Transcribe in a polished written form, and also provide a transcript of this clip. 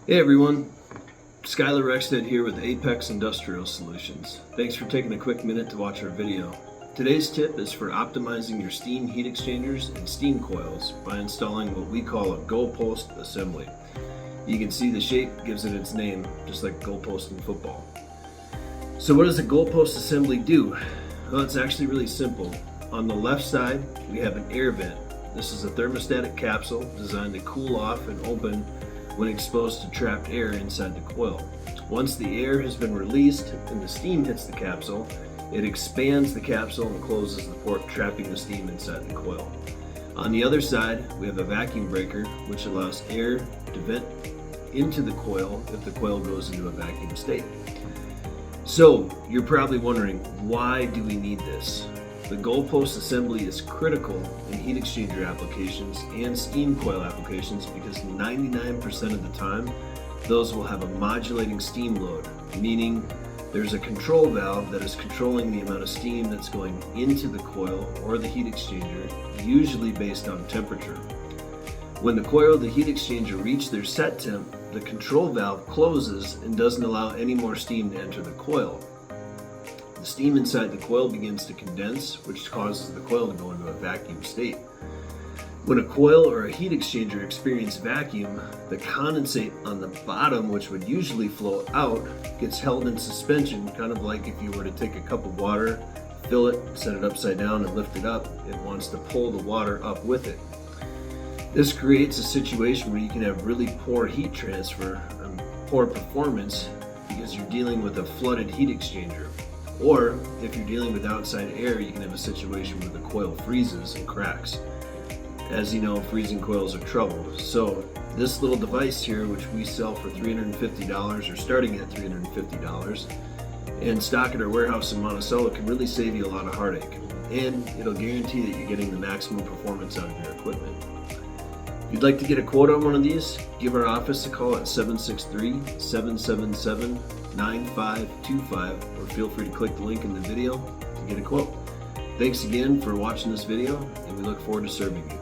Hey everyone, Skylar Rexted here with Apex Industrial Solutions. Thanks for taking a quick minute to watch our video. Today's tip is for optimizing your steam heat exchangers and steam coils by installing what we call a goalpost assembly. You can see the shape gives it its name, just like goalpost in football. So what does a goalpost assembly do? Well, it's actually really simple. On the left side, we have an air vent. This is a thermostatic capsule designed to cool off and open when exposed to trapped air inside the coil. Once the air has been released and the steam hits the capsule, it expands the capsule and closes the port, trapping the steam inside the coil. On the other side, we have a vacuum breaker, which allows air to vent into the coil if the coil goes into a vacuum state. So you're probably wondering, why do we need this? The goalpost assembly is critical in heat exchanger applications and steam coil applications because 99% of the time, those will have a modulating steam load, meaning there's a control valve that is controlling the amount of steam that's going into the coil or the heat exchanger, usually based on temperature. When the coil or the heat exchanger reach their set temp, the control valve closes and doesn't allow any more steam to enter the coil. The steam inside the coil begins to condense, which causes the coil to go into a vacuum state. When a coil or a heat exchanger experience vacuum, the condensate on the bottom, which would usually flow out, gets held in suspension, kind of like if you were to take a cup of water, fill it, set it upside down and lift it up. It wants to pull the water up with it. This creates a situation where you can have really poor heat transfer and poor performance because you're dealing with a flooded heat exchanger. Or if you're dealing with outside air, you can have a situation where the coil freezes and cracks. As you know, freezing coils are trouble. So this little device here, which we sell for $350 or starting at $350, and stock at our warehouse in Monticello, can really save you a lot of heartache. And it'll guarantee that you're getting the maximum performance out of your equipment. If you'd like to get a quote on one of these, give our office a call at 763-777-9525, or feel free to click the link in the video to get a quote. Thanks again for watching this video, and we look forward to serving you.